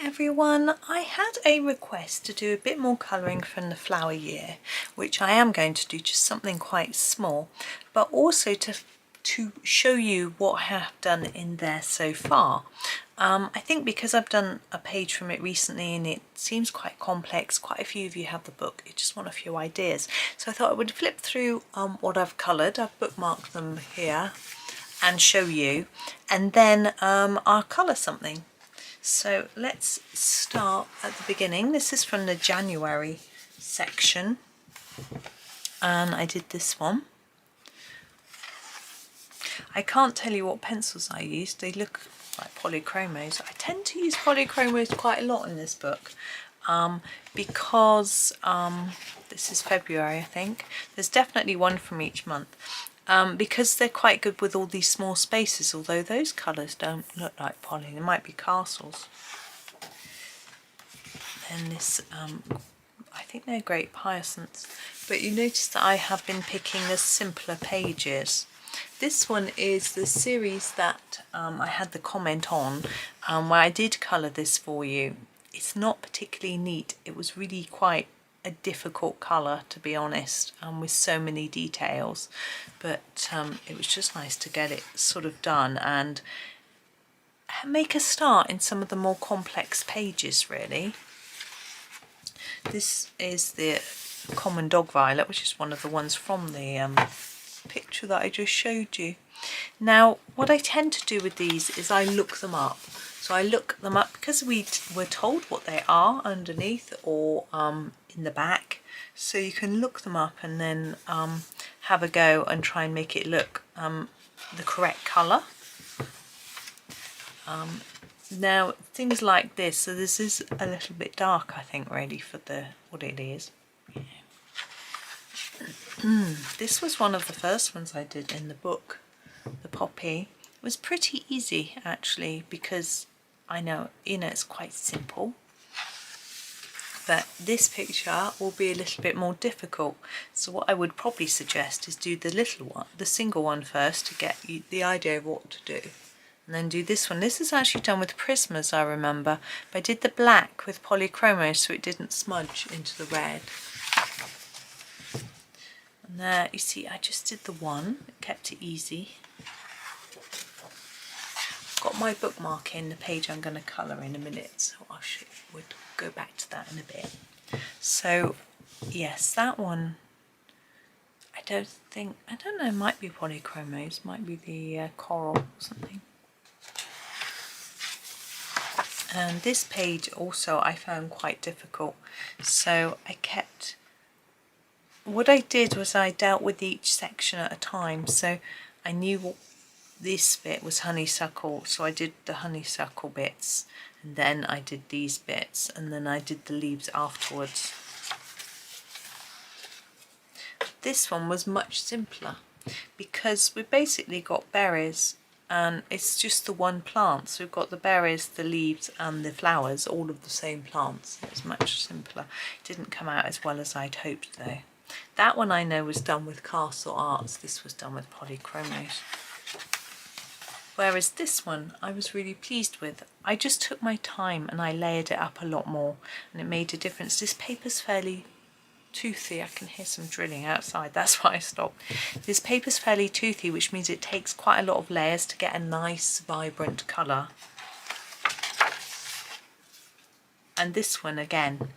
Everyone, I had a request to do a bit more colouring from the flower year, which I am going to do, just something quite small, but also to show you what I have done in there so far. I think because I've done a page from it recently and it seems quite complex, quite a few of you have the book, you just want a few ideas. So I thought I would flip through what I've coloured. I've bookmarked them here and show you, and then I'll colour something. So let's start at the beginning. This is from the January section, and I did this one. I can't tell you what pencils I used. They look like polychromos. I tend to use polychromos quite a lot in this book because this is February, I think. There's definitely one from each month. Because they're quite good with all these small spaces, although those colours don't look like poly, they might be castles. And this, I think they're great hyacinths, but you notice that I have been picking the simpler pages. This one is the series that I had the comment on, where I did colour this for you. It's not particularly neat, it was really quite a difficult colour, to be honest, with so many details, but it was just nice to get it sort of done and make a start in some of the more complex pages, really. This is the common dog violet, which is one of the ones from the picture that I just showed you. Now what I tend to do with these is I look them up. So I look them up because we were told what they are underneath or in the back, so you can look them up and then have a go and try and make it look the correct colour. Now things like this, so this is a little bit dark, I think, really, for the what it is. Yeah. This was one of the first ones I did in the book, the poppy. It was pretty easy actually, because I know, it's quite simple, but this picture will be a little bit more difficult. So what I would probably suggest is do the little one, the single one first, to get you the idea of what to do, and then do this one. This is actually done with prismas, I remember, but I did the black with polychromos so it didn't smudge into the red. And there you see I just did the one, kept it easy. Got my bookmark in the page I'm going to colour in a minute, so we'll go back to that in a bit. So yes, that one, I don't know, it might be polychromos, might be the coral or something. And this page also I found quite difficult, so what I did was I dealt with each section at a time, so I knew what this bit was honeysuckle, so I did the honeysuckle bits, and then I did these bits, and then I did the leaves afterwards. This one was much simpler because we basically got berries and it's just the one plant, so we've got the berries, the leaves and the flowers, all of the same plants. It was much simpler. It didn't come out as well as I'd hoped though. That one I know was done with Castle Arts, this was done with polychromos. Whereas this one I was really pleased with. I just took my time and I layered it up a lot more, and it made a difference. This paper's fairly toothy. I can hear some drilling outside, that's why I stopped. This paper's fairly toothy, which means it takes quite a lot of layers to get a nice vibrant colour. And this one again,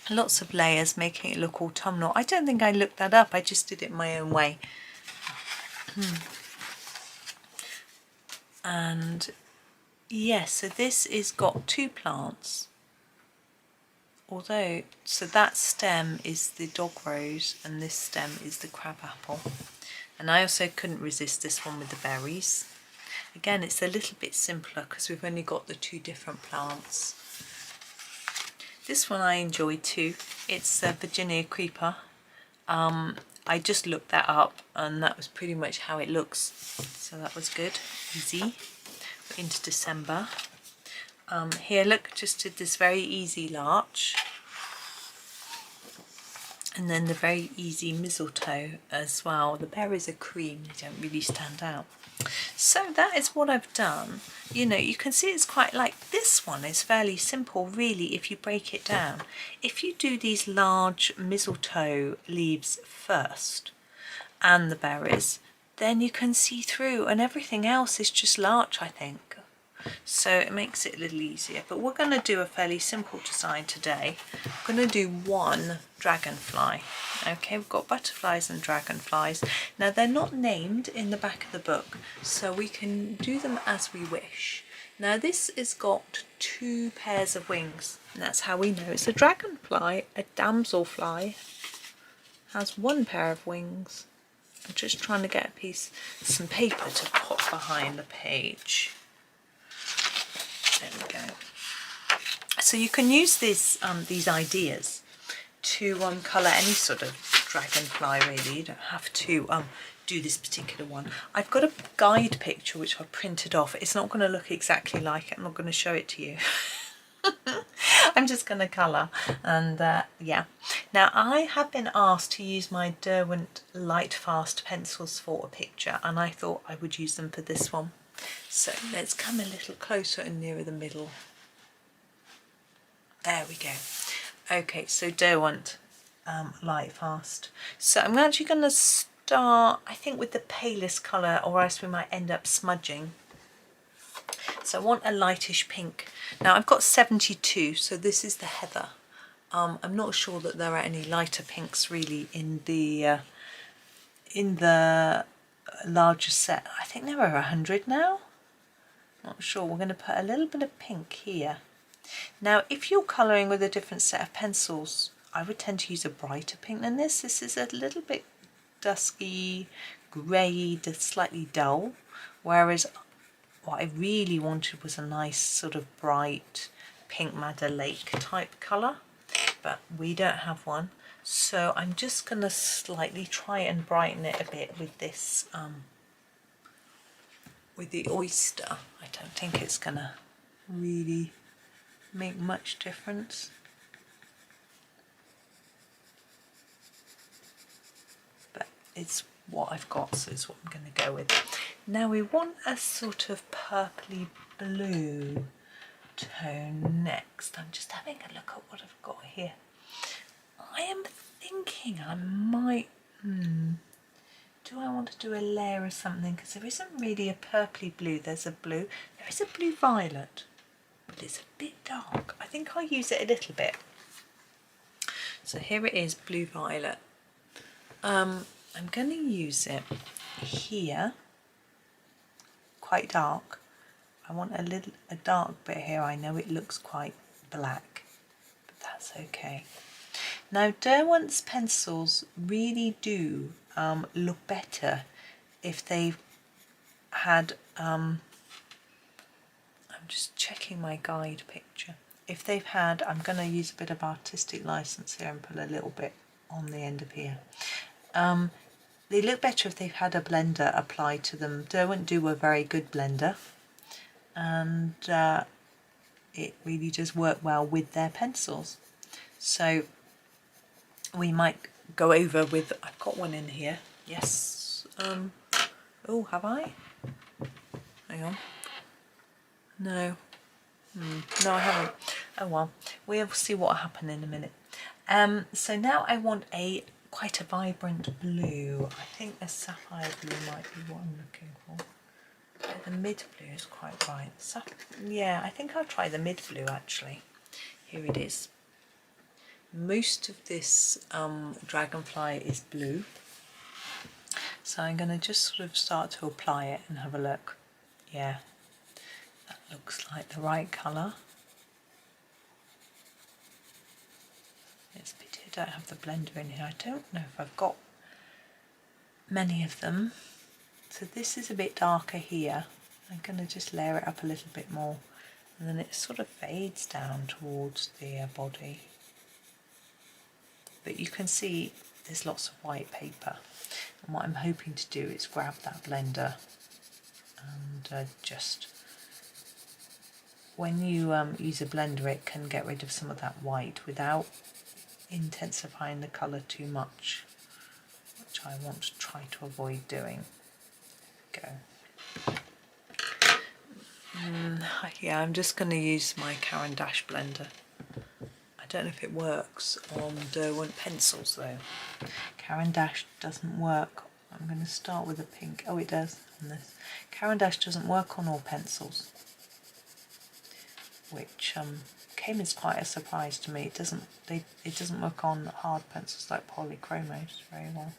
lots of layers, making it look autumnal. I don't think I looked that up, I just did it my own way. And yes, so this is got two plants, although, so that stem is the dog rose and this stem is the crabapple. And I also couldn't resist this one with the berries. Again, it's a little bit simpler because we've only got the two different plants. This one I enjoyed too. It's a Virginia creeper. I just looked that up and that was pretty much how it looks, so that was good, easy. We're into December. Here, look, just did this very easy larch, and then the very easy mistletoe as well. The berries are cream, they don't really stand out. So that is what I've done. You know, you can see it's quite like, this one is fairly simple really if you break it down. If you do these large mistletoe leaves first and the berries, then you can see through, and everything else is just larch, I think. So it makes it a little easier. But we're going to do a fairly simple design today. I'm going to do one dragonfly. Okay, we've got butterflies and dragonflies. Now they're not named in the back of the book, so we can do them as we wish. Now this has got 2 pairs of wings, and that's how we know it's a dragonfly. A damselfly has 1 pair of wings. I'm just trying to get some paper to put behind the page. There we go. So you can use these ideas to colour any sort of dragonfly really. You don't have to do this particular one. I've got a guide picture which I printed off. It's not going to look exactly like it. I'm not going to show it to you. I'm just going to colour, and yeah. Now I have been asked to use my Derwent Lightfast pencils for a picture, and I thought I would use them for this one. So let's come a little closer and nearer the middle. There we go. Okay, so Derwent Lightfast. So I'm actually going to start, I think, with the palest colour, or else we might end up smudging. So I want a lightish pink. Now I've got 72, so this is the heather. I'm not sure that there are any lighter pinks really in the larger set. I think there are 100 now. Not sure. We're going to put a little bit of pink here. Now if you're colouring with a different set of pencils, I would tend to use a brighter pink than this. This is a little bit dusky, greyed, slightly dull, whereas what I really wanted was a nice sort of bright pink Madder Lake type colour, but we don't have one. So I'm just going to slightly try and brighten it a bit with this, with the oyster. I don't think it's going to really make much difference. But it's what I've got, so it's what I'm going to go with. Now we want a sort of purpley blue tone next. I'm just having a look at what I've got here. I am thinking I might, do I want to do a layer of something? Because there isn't really a purpley blue. There's a blue. There is a blue violet, but it's a bit dark. I think I'll use it a little bit. So here it is, blue violet. I'm going to use it here, quite dark. I want a dark bit here. I know it looks quite black, but that's okay. Now Derwent's pencils really do look better if they've had, I'm just checking my guide picture. If they've had, I'm going to use a bit of artistic license here and put a little bit on the end of here. They look better if they've had a blender applied to them. Derwent do a very good blender, and it really does work well with their pencils. So we might go over with, I've got one in here, yes, oh, have I? Hang on, no, no I haven't, oh well, we'll see what will happen in a minute. So now I want quite a vibrant blue. I think a sapphire blue might be what I'm looking for. The mid blue is quite bright. Yeah, I think I'll try the mid blue actually. Here it is. Most of this dragonfly is blue. So I'm going to just sort of start to apply it and have a look. Yeah, that looks like the right colour. It's a pity I don't have the blender in here. I don't know if I've got many of them. So this is a bit darker here. I'm going to just layer it up a little bit more, and then it sort of fades down towards the body. But you can see there's lots of white paper, and what I'm hoping to do is grab that blender and just, when you use a blender, it can get rid of some of that white without intensifying the colour too much, which I want to try to avoid doing. There we go. Yeah, I'm just going to use my Caran d'Ache blender. I don't know if it works on Derwent pencils though. Caran d'Ache doesn't work. I'm going to start with a pink. Oh, it does on this. Caran d'Ache doesn't work on all pencils, which came as quite a surprise to me. It doesn't work on hard pencils like polychromos very well.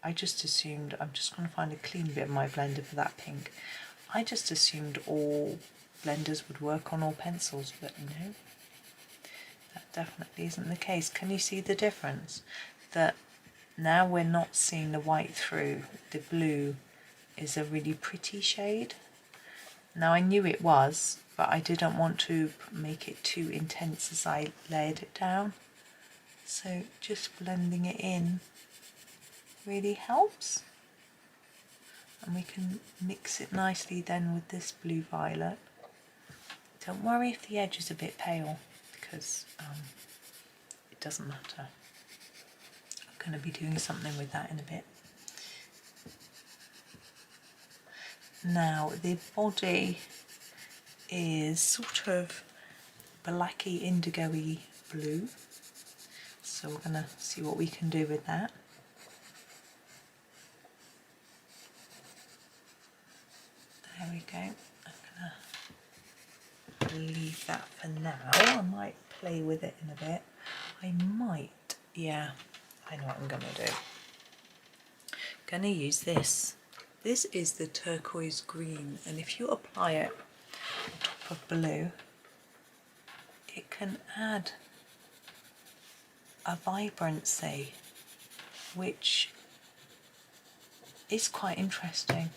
I just assumed, I'm just going to find a clean bit of my blender for that pink. I just assumed all blenders would work on all pencils, but no, that definitely isn't the case. Can you see the difference? That now we're not seeing the white through, the blue is a really pretty shade. Now I knew it was, but I didn't want to make it too intense as I layered it down. So just blending it in really helps. And we can mix it nicely then with this blue violet. Don't worry if the edge is a bit pale, because it doesn't matter. I'm going to be doing something with that in a bit. Now the body is sort of blacky indigo-y blue, so we're going to see what we can do with that. There we go. I'm going to leave that for now. I might play with it in a bit. Yeah, I know what I'm going to do. I'm going to use this. This is the turquoise green, and if you apply it on top of blue, it can add a vibrancy, which is quite interesting.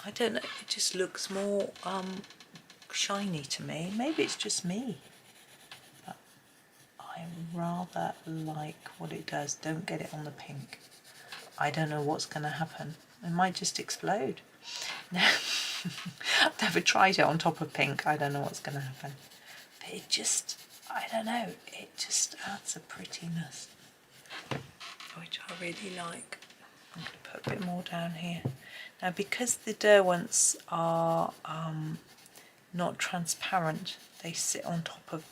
I don't know, it just looks more shiny to me. Maybe it's just me, but I rather like what it does. Don't get it on the pink. I don't know what's going to happen. It might just explode. No, I've never tried it on top of pink. I don't know what's going to happen. But it just, I don't know, it just adds a prettiness, which I really like. I'm going to put a bit more down here. Now, because the Derwents are not transparent, they sit on top of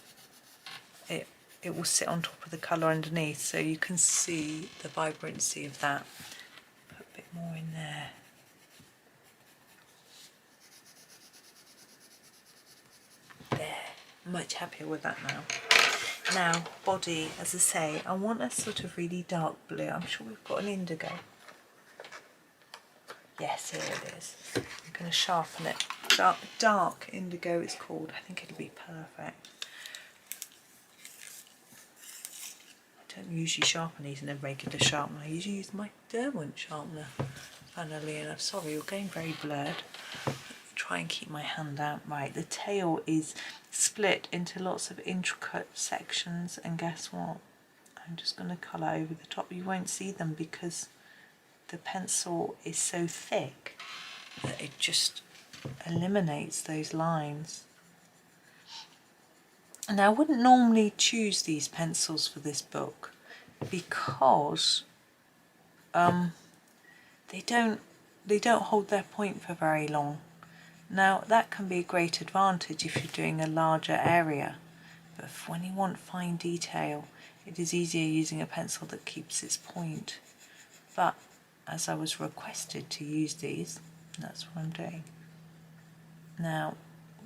it. It will sit on top of the colour underneath, so you can see the vibrancy of that. Put a bit more in there. There, much happier with that now. Now, body, as I say, I want a sort of really dark blue. I'm sure we've got an indigo. Yes, here it is. I'm going to sharpen it. Dark indigo it's called. I think it'll be perfect. I don't usually sharpen these in a regular sharpener. I usually use my Derwent sharpener, funnily enough. Sorry, you're getting very blurred. Try and keep my hand out. Right, the tail is split into lots of intricate sections, and guess what? I'm just going to colour over the top. You won't see them because the pencil is so thick that it just eliminates those lines. Now, I wouldn't normally choose these pencils for this book because they don't hold their point for very long. Now, that can be a great advantage if you're doing a larger area, but when you want fine detail, it is easier using a pencil that keeps its point. But as I was requested to use these, that's what I'm doing. Now,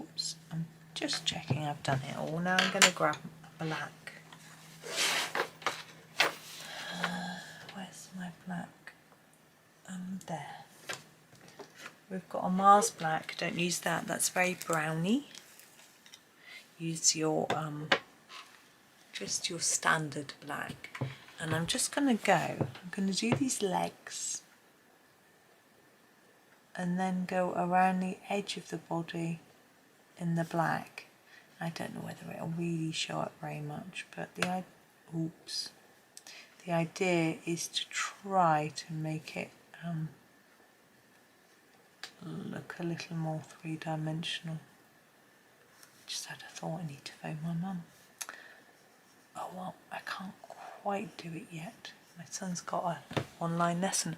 oops, I'm just checking I've done it all. Now I'm going to grab black. Where's my black? There. We've got a Mars black. Don't use that. That's very browny. Use your just your standard black. And I'm just going to I'm going to do these legs and then go around the edge of the body in the black. I don't know whether it'll really show up very much, but the idea is to try to make it look a little more three-dimensional. Just had a thought, I need to phone my mum. Oh well, I can't quite do it yet. My son's got online lesson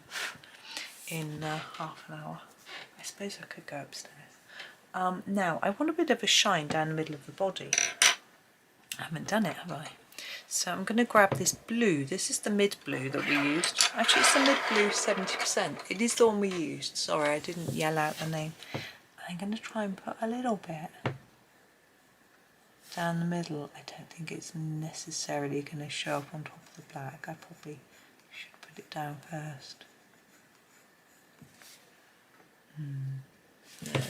in half an hour. I suppose I could go upstairs. Now I want a bit of a shine down the middle of the body. I haven't done it, have I? So I'm going to grab this blue. This is the mid blue that we used. Actually, it's the mid blue 70%. It is the one we used. Sorry, I didn't yell out the name. I'm going to try and put a little bit down the middle. I don't think it's necessarily going to show up on top of the black. I probably should put it down first. No.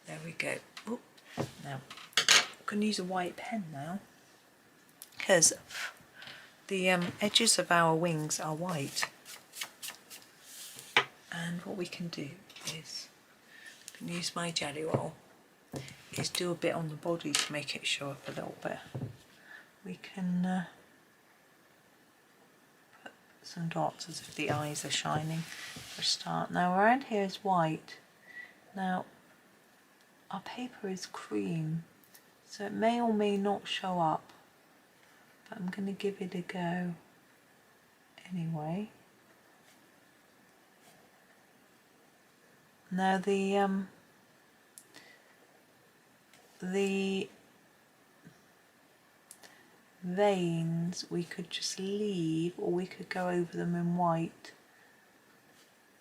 There we go. Oop. Now, I'm going to use a white pen now, because the edges of our wings are white. And what we can do is, I can use my Gellyroll, is do a bit on the body to make it show up a little bit. We can put some dots as if the eyes are shining for a start. Now around here is white. Now our paper is cream, so it may or may not show up, but I'm going to give it a go anyway. Now the veins we could just leave, or we could go over them in white.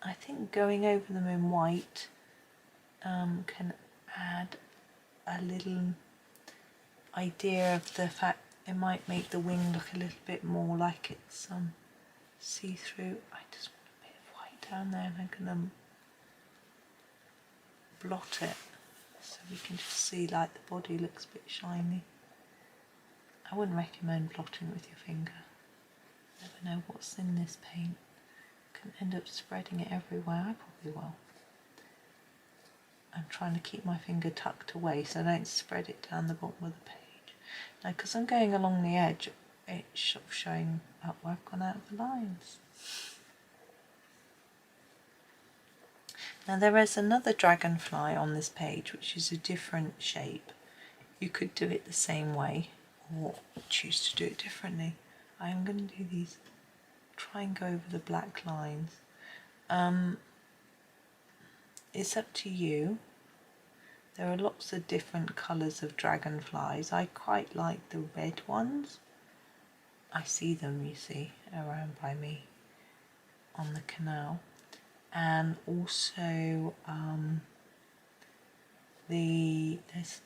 I think going over them in white can add a little idea of the fact it might make the wing look a little bit more like it's see-through. I just want a bit of white down there, and I'm going to blot it so we can just see like the body looks a bit shiny. I wouldn't recommend blotting with your finger. You never know what's in this paint. You can end up spreading it everywhere. I probably will. I'm trying to keep my finger tucked away so I don't spread it down the bottom of the page. Now, because I'm going along the edge, it's sort of showing up where I've gone out of the lines. Now there is another dragonfly on this page which is a different shape. You could do it the same way or choose to do it differently. I am going to do these, try and go over the black lines. It's up to you. There are lots of different colours of dragonflies. I quite like the red ones. I see them, you see, around by me on the canal. And also there's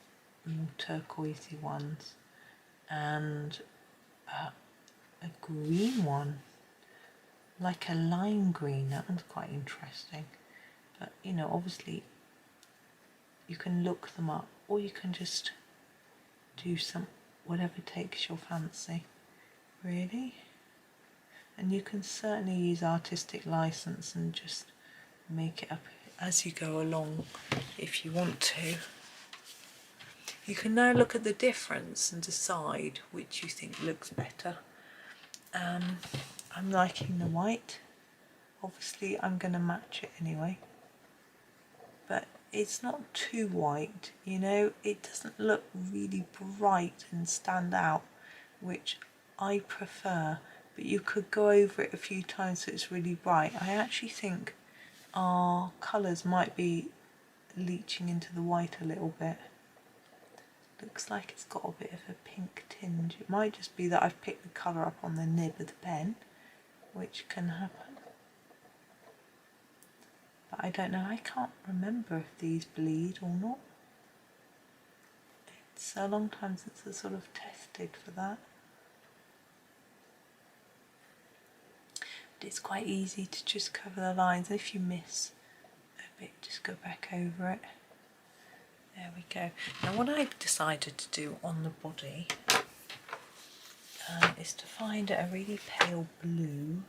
more turquoisey ones, and a green one, like a lime green. That one's quite interesting. But you know, obviously you can look them up, or you can just do whatever takes your fancy, really. And you can certainly use artistic license and just make it up as you go along if you want to. You can now look at the difference and decide which you think looks better. I'm liking the white. Obviously I'm going to match it anyway, but it's not too white, you know, it doesn't look really bright and stand out, which I prefer, but you could go over it a few times so it's really bright. I actually think our colours might be leaching into the white a little bit. Looks like it's got a bit of a pink tinge. It might just be that I've picked the colour up on the nib of the pen, which can happen. But I don't know, I can't remember if these bleed or not. It's a long time since I sort of tested for that. But it's quite easy to just cover the lines. If you miss a bit, just go back over it. There we go. Now what I've decided to do on the body is to find a really pale blue.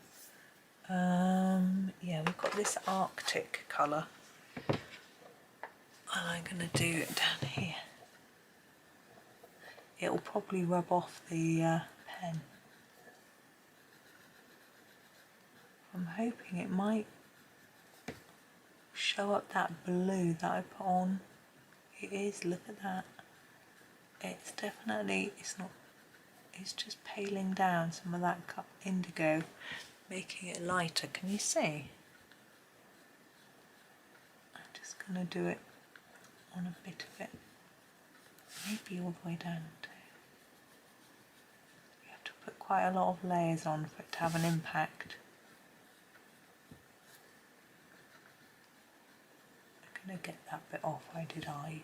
Yeah, we've got this Arctic colour, and I'm going to do it down here. It'll probably rub off the pen. I'm hoping it might show up that blue that I put on. It is, look at that. It's definitely, it's not, it's just paling down some of that indigo. making it lighter. Can you see? I'm just going to do it on a bit of it, maybe all the way down too. You have to put quite a lot of layers on for it to have an impact. I'm going to get that bit off where I did eyes.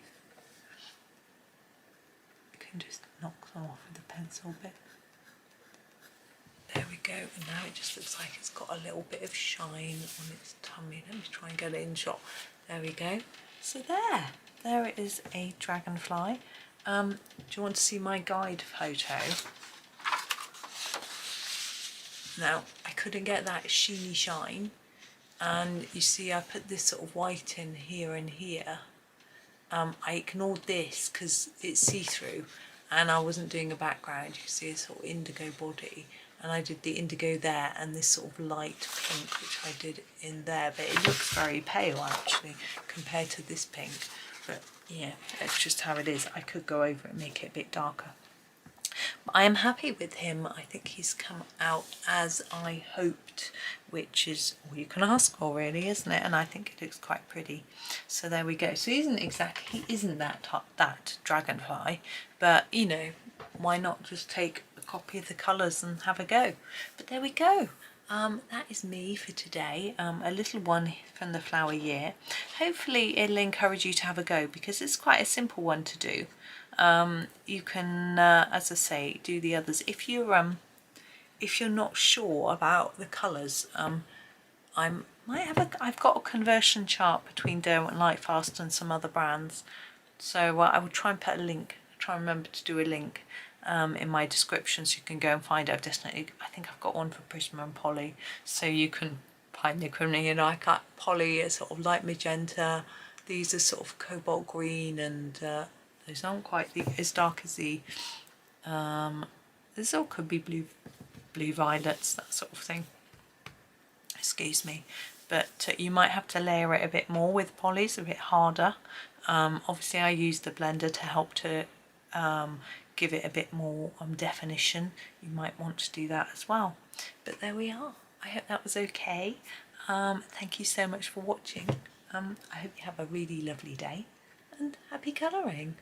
You can just knock them off with a pencil bit. There we go, and now it just looks like it's got a little bit of shine on its tummy. Let me try and get it in shot. There we go. So there it is, a dragonfly. Do you want to see my guide photo? Now, I couldn't get that sheeny shine, and you see I put this sort of white in here and here. I ignored this because it's see-through, and I wasn't doing a background. You see a sort of indigo body, and I did the indigo there and this sort of light pink which I did in there, but it looks very pale actually compared to this pink. But yeah, it's just how it is. I could go over it and make it a bit darker. But I am happy with him. I think he's come out as I hoped, which is all you can ask for really, isn't it? And I think it looks quite pretty. So there we go. So he isn't that dragonfly, but you know, why not just take a copy of the colours and have a go? But there we go. That is me for today, a little one from the flower year. Hopefully it'll encourage you to have a go because it's quite a simple one to do. You can, as I say, do the others. If you're not sure about the colours, I've got a conversion chart between Derwent Lightfast and some other brands, so I will try and put a link. Try and remember to do a link in my description so you can go and find it. I think I've got one for Prisma and Polly, so you can find the equivalent. You know, I got Polly as sort of light magenta. These are sort of cobalt green, and those aren't quite as dark as the. This all could be blue violets, that sort of thing. Excuse me, but you might have to layer it a bit more with Polly's, a bit harder. Obviously, I used the blender to help to give it a bit more definition. You might want to do that as well. But there we are. I hope that was okay. Thank you so much for watching. I hope you have a really lovely day and happy colouring.